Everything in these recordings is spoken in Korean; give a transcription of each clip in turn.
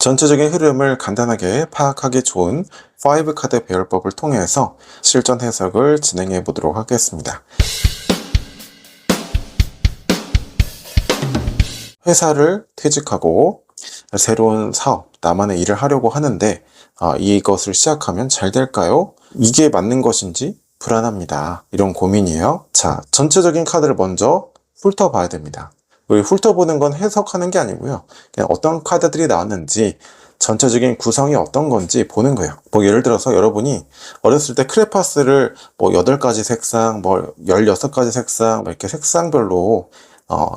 전체적인 흐름을 간단하게 파악하기 좋은 5카드 배열법을 통해서 실전 해석을 진행해 보도록 하겠습니다. 회사를 퇴직하고 새로운 사업, 나만의 일을 하려고 하는데 이것을 시작하면 잘 될까요? 이게 맞는 것인지 불안합니다. 이런 고민이에요. 자, 전체적인 카드를 먼저 훑어봐야 됩니다. 훑어보는 건 해석하는 게 아니고요. 그냥 어떤 카드들이 나왔는지 전체적인 구성이 어떤 건지 보는 거예요. 예를 들어서 여러분이 어렸을 때 크레파스를 8가지 색상, 16가지 색상, 이렇게 색상별로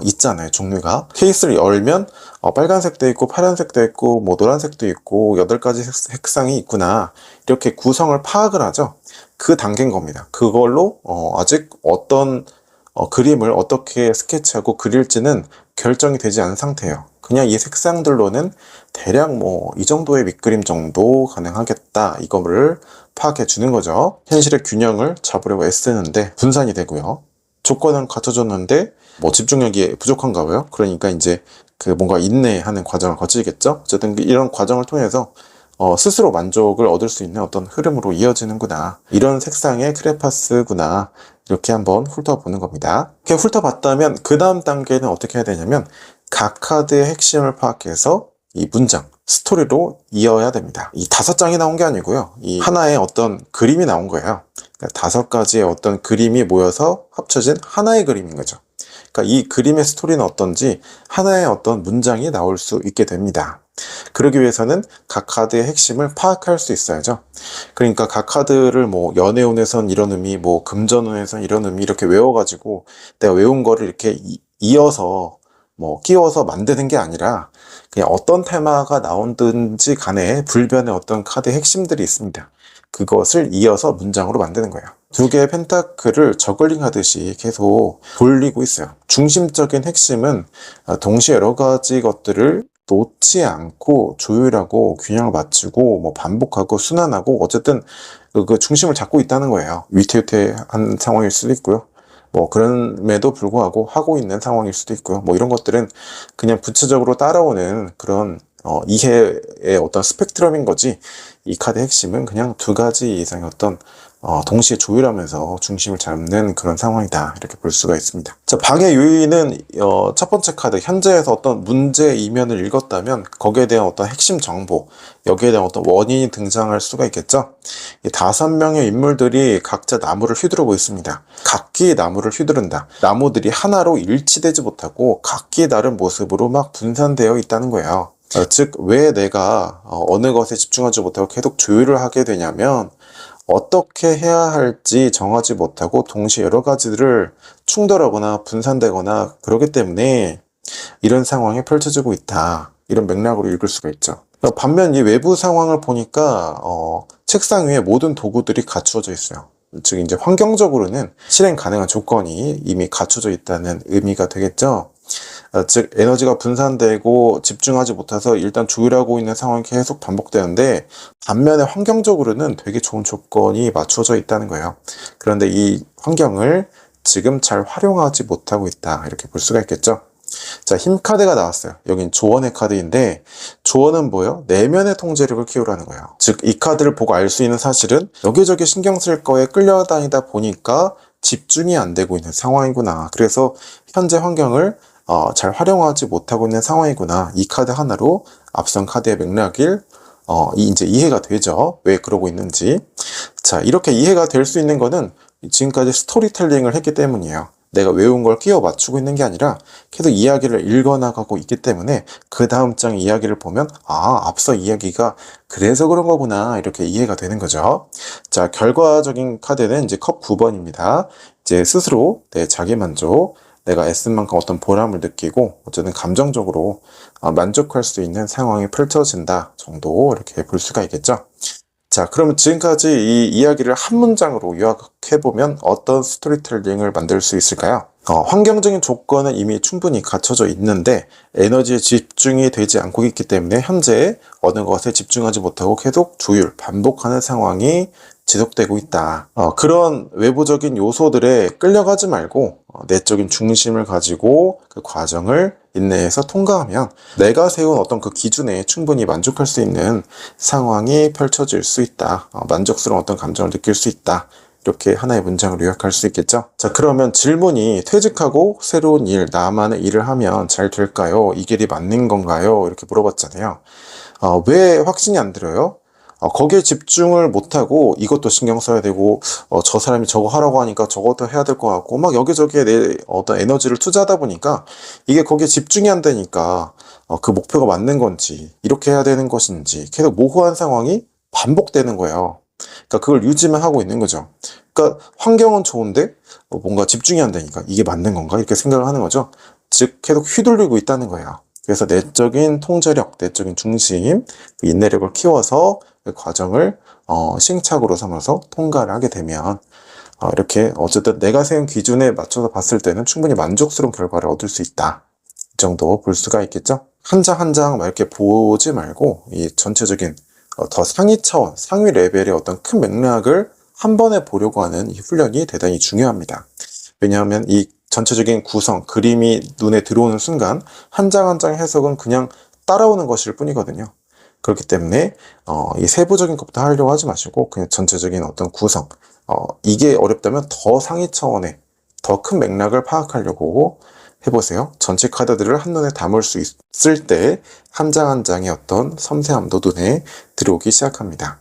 있잖아요, 종류가. 케이스를 열면 빨간색도 있고 파란색도 있고 노란색도 있고 8가지 색상이 있구나, 이렇게 구성을 파악을 하죠. 그 단계인 겁니다. 그걸로 아직 어떤 그림을 어떻게 스케치하고 그릴지는 결정이 되지 않은 상태예요. 그냥 이 색상들로는 대략 이 정도의 밑그림 정도 가능하겠다, 이거를 파악해 주는 거죠. 현실의 균형을 잡으려고 애쓰는데 분산이 되고요. 조건은 갖춰줬는데 집중력이 부족한가 봐요. 그러니까 이제 뭔가 인내하는 과정을 거치겠죠. 어쨌든 이런 과정을 통해서 스스로 만족을 얻을 수 있는 어떤 흐름으로 이어지는구나, 이런 색상의 크레파스구나, 이렇게 한번 훑어보는 겁니다. 이렇게 훑어봤다면 그 다음 단계는 어떻게 해야 되냐면 각 카드의 핵심을 파악해서 이 문장, 스토리로 이어야 됩니다. 이 5장이 나온 게 아니고요, 이 하나의 어떤 그림이 나온 거예요. 그러니까 5가지의 어떤 그림이 모여서 합쳐진 하나의 그림인 거죠. 그러니까 이 그림의 스토리는 어떤지 하나의 어떤 문장이 나올 수 있게 됩니다. 그러기 위해서는 각 카드의 핵심을 파악할 수 있어야죠. 그러니까 각 카드를 연애운에선 이런 의미, 금전운에선 이런 의미, 이렇게 외워가지고 내가 외운 거를 이렇게 이어서 끼워서 만드는 게 아니라 그냥 어떤 테마가 나오든지 간에 불변의 어떤 카드의 핵심들이 있습니다. 그것을 이어서 문장으로 만드는 거예요. 2개의 펜타클을 저글링 하듯이 계속 돌리고 있어요. 중심적인 핵심은 동시에 여러 가지 것들을 놓지 않고 조율하고 균형을 맞추고 반복하고 순환하고, 어쨌든 그 중심을 잡고 있다는 거예요. 위태위태한 상황일 수도 있고요. 그럼에도 불구하고 하고 있는 상황일 수도 있고요. 이런 것들은 그냥 부차적으로 따라오는 그런 이해의 어떤 스펙트럼인 거지, 이 카드의 핵심은 그냥 2가지 이상의 어떤 동시에 조율하면서 중심을 잡는 그런 상황이다, 이렇게 볼 수가 있습니다. 자, 방해 요인은 첫 번째 카드, 현재에서 어떤 문제 이면을 읽었다면 거기에 대한 어떤 핵심 정보, 여기에 대한 어떤 원인이 등장할 수가 있겠죠. 이 5명의 인물들이 각자 나무를 휘두르고 있습니다. 각기 나무를 휘두른다. 나무들이 하나로 일치되지 못하고 각기 다른 모습으로 막 분산되어 있다는 거예요. 즉, 왜 내가 어느 것에 집중하지 못하고 계속 조율을 하게 되냐면, 어떻게 해야 할지 정하지 못하고 동시에 여러 가지들을 충돌하거나 분산되거나 그러기 때문에 이런 상황이 펼쳐지고 있다, 이런 맥락으로 읽을 수가 있죠. 반면 이 외부 상황을 보니까 책상 위에 모든 도구들이 갖추어져 있어요. 즉 이제 환경적으로는 실행 가능한 조건이 이미 갖춰져 있다는 의미가 되겠죠. 즉 에너지가 분산되고 집중하지 못해서 일단 조율하고 있는 상황이 계속 반복되는데, 반면에 환경적으로는 되게 좋은 조건이 맞춰져 있다는 거예요. 그런데 이 환경을 지금 잘 활용하지 못하고 있다, 이렇게 볼 수가 있겠죠. 자, 힘 카드가 나왔어요. 여긴 조언의 카드인데, 조언은 뭐예요? 내면의 통제력을 키우라는 거예요. 즉 이 카드를 보고 알 수 있는 사실은 여기저기 신경 쓸 거에 끌려다니다 보니까 집중이 안 되고 있는 상황이구나, 그래서 현재 환경을 잘 활용하지 못하고 있는 상황이구나, 이 카드 하나로 앞선 카드의 맥락을 이제 이해가 되죠. 왜 그러고 있는지. 자, 이렇게 이해가 될 수 있는 거는 지금까지 스토리텔링을 했기 때문이에요. 내가 외운 걸 끼워 맞추고 있는 게 아니라 계속 이야기를 읽어나가고 있기 때문에 그 다음 장 이야기를 보면 앞서 이야기가 그래서 그런 거구나, 이렇게 이해가 되는 거죠. 자, 결과적인 카드는 이제 컵 9번입니다. 이제 스스로 내 자기만족, 내가 애쓴 만큼 어떤 보람을 느끼고 어쨌든 감정적으로 만족할 수 있는 상황이 펼쳐진다 정도, 이렇게 볼 수가 있겠죠. 자, 그러면 지금까지 이 이야기를 한 문장으로 요약해보면 어떤 스토리텔링을 만들 수 있을까요? 환경적인 조건은 이미 충분히 갖춰져 있는데 에너지에 집중이 되지 않고 있기 때문에 현재 어느 것에 집중하지 못하고 계속 조율, 반복하는 상황이 지속되고 있다. 그런 외부적인 요소들에 끌려가지 말고 내적인 중심을 가지고 그 과정을 인내해서 통과하면 내가 세운 어떤 그 기준에 충분히 만족할 수 있는 상황이 펼쳐질 수 있다. 만족스러운 어떤 감정을 느낄 수 있다. 이렇게 하나의 문장을 요약할 수 있겠죠. 자, 그러면 질문이 퇴직하고 새로운 일, 나만의 일을 하면 잘 될까요? 이 길이 맞는 건가요? 이렇게 물어봤잖아요. 왜 확신이 안 들어요? 거기에 집중을 못하고 이것도 신경 써야 되고 저 사람이 저거 하라고 하니까 저것도 해야 될 것 같고 막 여기저기에 내 어떤 에너지를 투자하다 보니까 이게 거기에 집중이 안 되니까 그 목표가 맞는 건지 이렇게 해야 되는 것인지 계속 모호한 상황이 반복되는 거예요. 그러니까 그걸 유지만 하고 있는 거죠. 그러니까 환경은 좋은데 뭔가 집중이 안 되니까 이게 맞는 건가 이렇게 생각을 하는 거죠. 즉 계속 휘둘리고 있다는 거예요. 그래서 내적인 통제력, 내적인 중심, 그 인내력을 키워서 그 과정을 시행착오로 삼아서 통과를 하게 되면 이렇게 어쨌든 내가 세운 기준에 맞춰서 봤을 때는 충분히 만족스러운 결과를 얻을 수 있다. 이 정도 볼 수가 있겠죠. 한 장 한 장 이렇게 보지 말고 이 전체적인 더 상위 차원, 상위 레벨의 어떤 큰 맥락을 한 번에 보려고 하는 이 훈련이 대단히 중요합니다. 왜냐하면 이 전체적인 구성, 그림이 눈에 들어오는 순간 한 장 한 장 해석은 그냥 따라오는 것일 뿐이거든요. 그렇기 때문에 이 세부적인 것부터 하려고 하지 마시고 그냥 전체적인 어떤 구성, 이게 어렵다면 더 상위 차원의 더 큰 맥락을 파악하려고 해보세요. 전체 카드들을 한눈에 담을 수 있을 때 한 장 한 장의 어떤 섬세함도 눈에 들어오기 시작합니다.